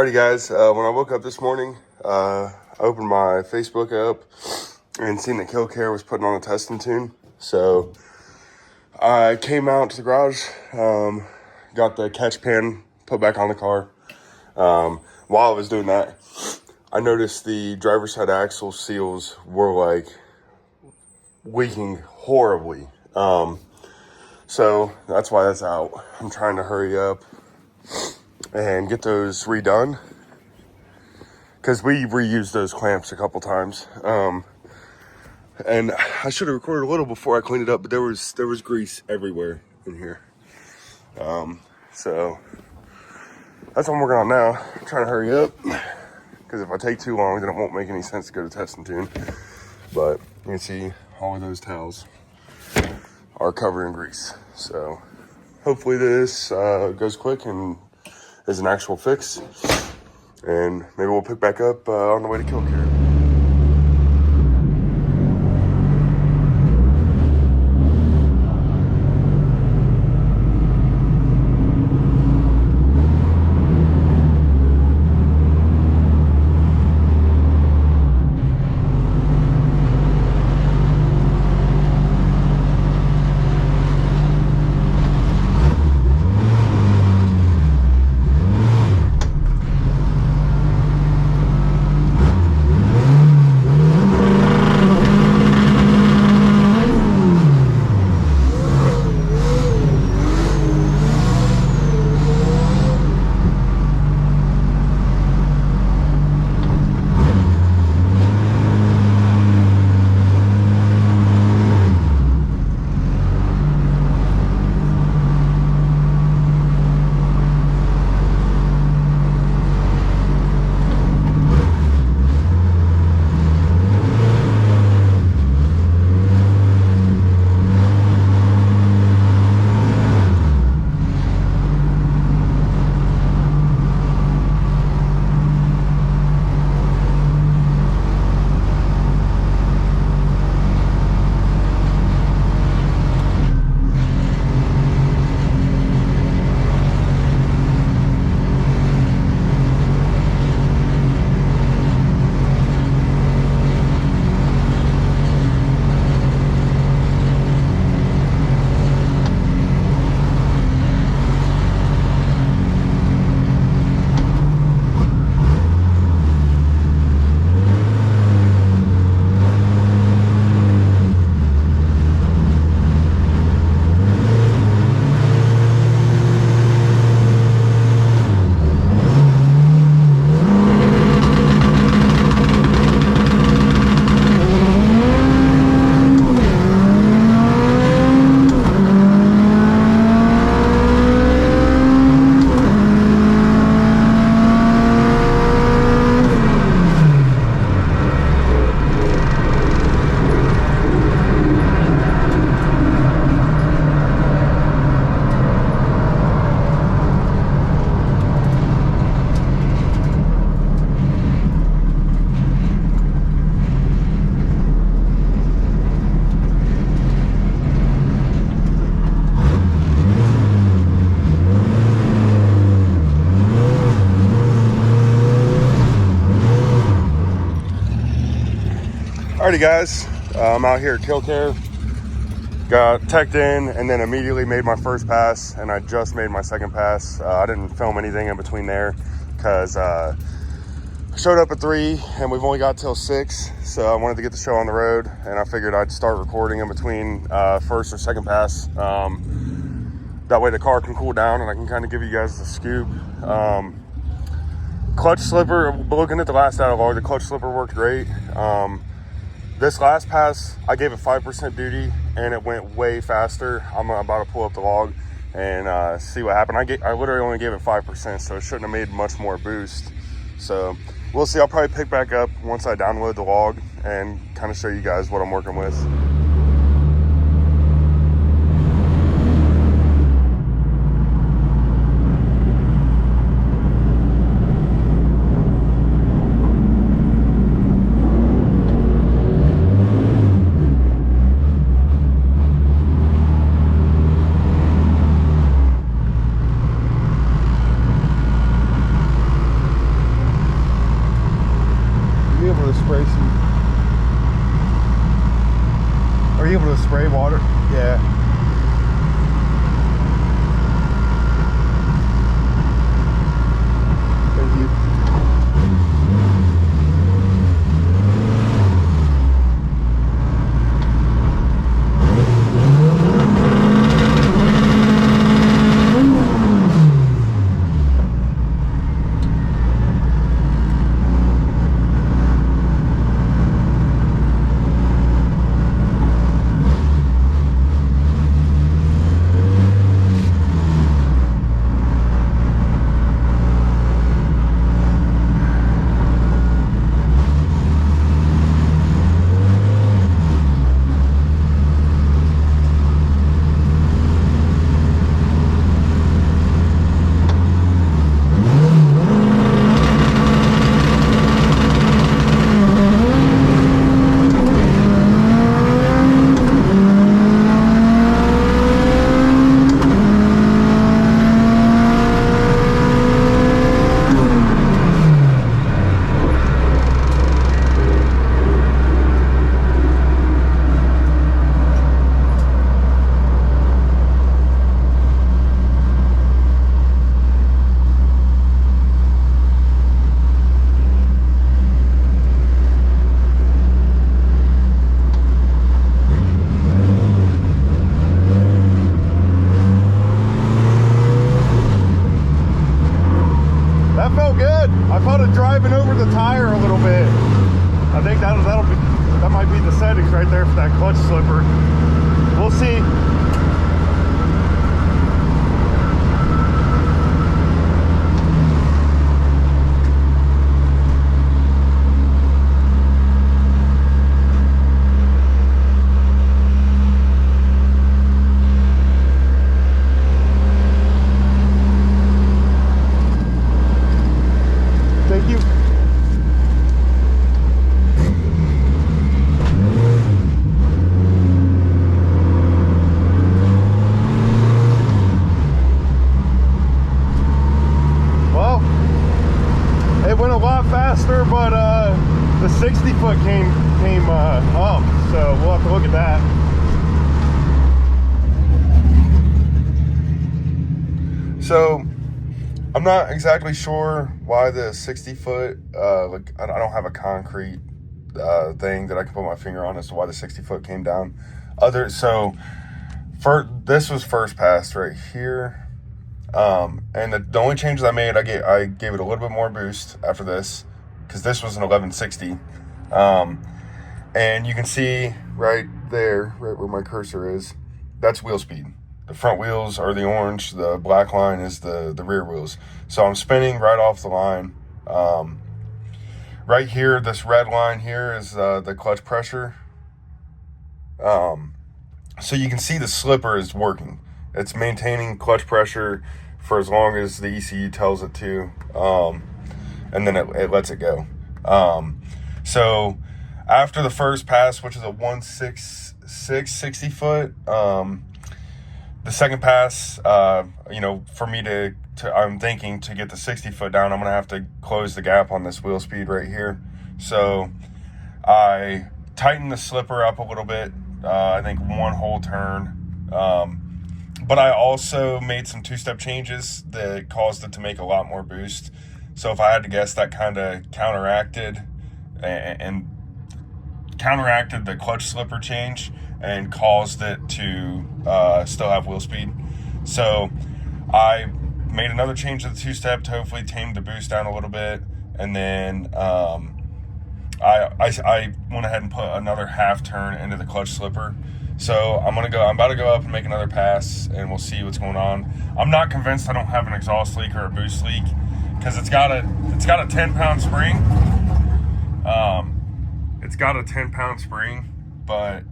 Alrighty guys, when I woke up this morning, I opened my Facebook up and seen that Kill Care was putting on a testing tune. So I came out to the garage, got the catch pan put back on the car. While I was doing that, I noticed the driver's side axle seals were like leaking horribly. So that's why that's out. I'm trying to hurry up and get those redone, because we reused those clamps a couple times. And I should have recorded a little before I cleaned it up, but there was grease everywhere in here. So that's what I'm working on now. I'm trying to hurry up, because if I take too long, then it won't make any sense to go to test and tune. But you can see all of those towels are covered in grease. So hopefully this goes quick and is an actual fix, and maybe we'll pick back up on the way to Kill Care. Alrighty guys, I'm out here at Kill Care. Got teched in and then immediately made my first pass, and I just made my second pass. I didn't film anything in between there because I showed up at 3 and we've only got till 6, so I wanted to get the show on the road, and I figured I'd start recording in between first or second pass. That way the car can cool down and I can kind of give you guys the scoop. Clutch slipper, looking at the last dialogue, the clutch slipper worked great. This last pass, I gave it 5% duty, and it went way faster. I'm about to pull up the log and see what happened. I literally only gave it 5%, so it shouldn't have made much more boost. So we'll see. I'll probably pick back up once I download the log and kind of show you guys what I'm working with. spray water. Yeah. Thank you. That felt good. I felt it driving over the tire a little bit. I think that might be the settings right there for that clutch slipper. We'll see. Thank you. Well, it went a lot faster, but the 60 foot came up, so we'll have to look at that. So I'm not exactly sure why the 60 foot, like I don't have a concrete thing that I can put my finger on as to why the 60 foot came down. This was first pass right here. And the only changes I made, I gave it a little bit more boost after this, because this was an 1160. And you can see right there, right where my cursor is, that's wheel speed. The front wheels are the orange, the black line is the rear wheels. So I'm spinning right off the line. Right here, this red line here is the clutch pressure. So you can see the slipper is working. It's maintaining clutch pressure for as long as the ECU tells it to, and then it lets it go. So after the first pass, which is a 166 60 foot, the second pass, for me to I'm thinking to get the 60 foot down, I'm gonna have to close the gap on this wheel speed right here. So I tightened the slipper up a little bit, I think one whole turn. But I also made some two-step changes that caused it to make a lot more boost. So if I had to guess, that kind of counteracted the clutch slipper change and caused it to still have wheel speed. So I made another change to the two-step to hopefully tame the boost down a little bit. And then I went ahead and put another half turn into the clutch slipper. So I'm about to go up and make another pass, and we'll see what's going on. I'm not convinced I don't have an exhaust leak or a boost leak, because it's got a 10-pound spring. It's got a 10-pound spring, but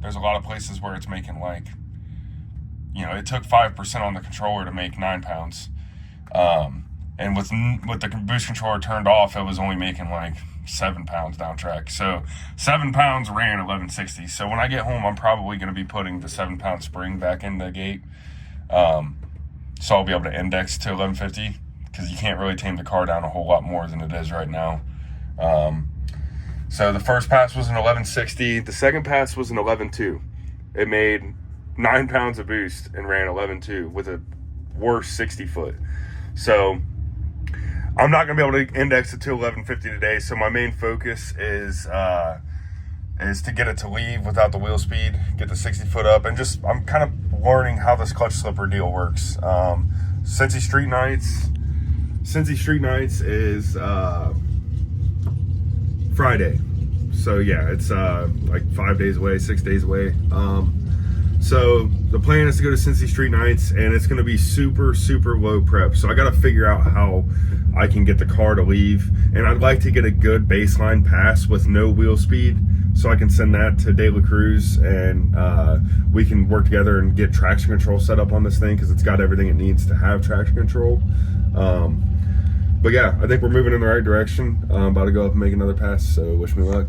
there's a lot of places where it's making it took 5% on the controller to make 9 pounds. And with the boost controller turned off, it was only making 7 pounds down track. So 7 pounds ran 1160. So when I get home, I'm probably going to be putting the 7-pound spring back in the gate. So I'll be able to index to 1150, because you can't really tame the car down a whole lot more than it is right now. So the first pass was an 1160. The second pass was an 11.2. it made 9 pounds of boost and ran 11.2 with a worse 60 foot. So I'm not going to be able to index it to 11.50 today. So my main focus is to get it to leave without the wheel speed, get the 60 foot up, and just I'm kind of learning how this clutch slipper deal works. Cincy Street Nights is Friday. So yeah, it's like 5 days away, 6 days away. So the plan is to go to Cincy Street Nights, and it's going to be super, super low prep. So I got to figure out how I can get the car to leave, and I'd like to get a good baseline pass with no wheel speed, so I can send that to De La Cruz, and we can work together and get traction control set up on this thing, because it's got everything it needs to have traction control. But yeah, I think we're moving in the right direction. I'm about to go up and make another pass, so wish me luck.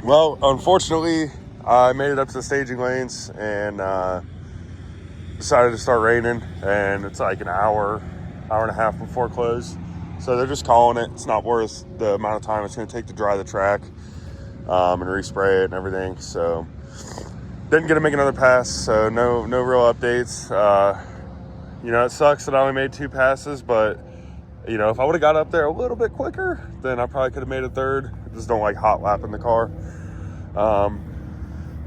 Well, unfortunately, I made it up to the staging lanes, and decided to start raining, and it's like an hour and a half before close. So they're just calling it. It's not worth the amount of time it's going to take to dry the track and respray it and everything. So didn't get to make another pass, so no real updates. It sucks that I only made 2 passes, but if I would have got up there a little bit quicker, then I probably could have made a third. I just don't like hot lapping the car.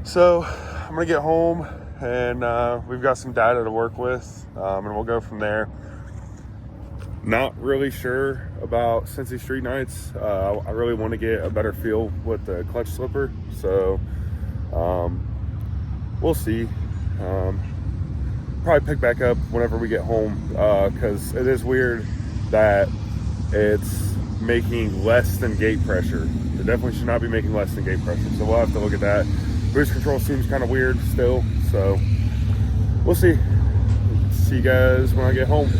So I'm gonna get home, and we've got some data to work with, and we'll go from there. Not really sure about Cincy Street Nights. I really want to get a better feel with the clutch slipper, so we'll see. Probably pick back up whenever we get home, because it is weird that it's making less than gate pressure. It definitely should not be making less than gate pressure, so we'll have to look at that. Boost control seems kind of weird still, so we'll see. See you guys when I get home.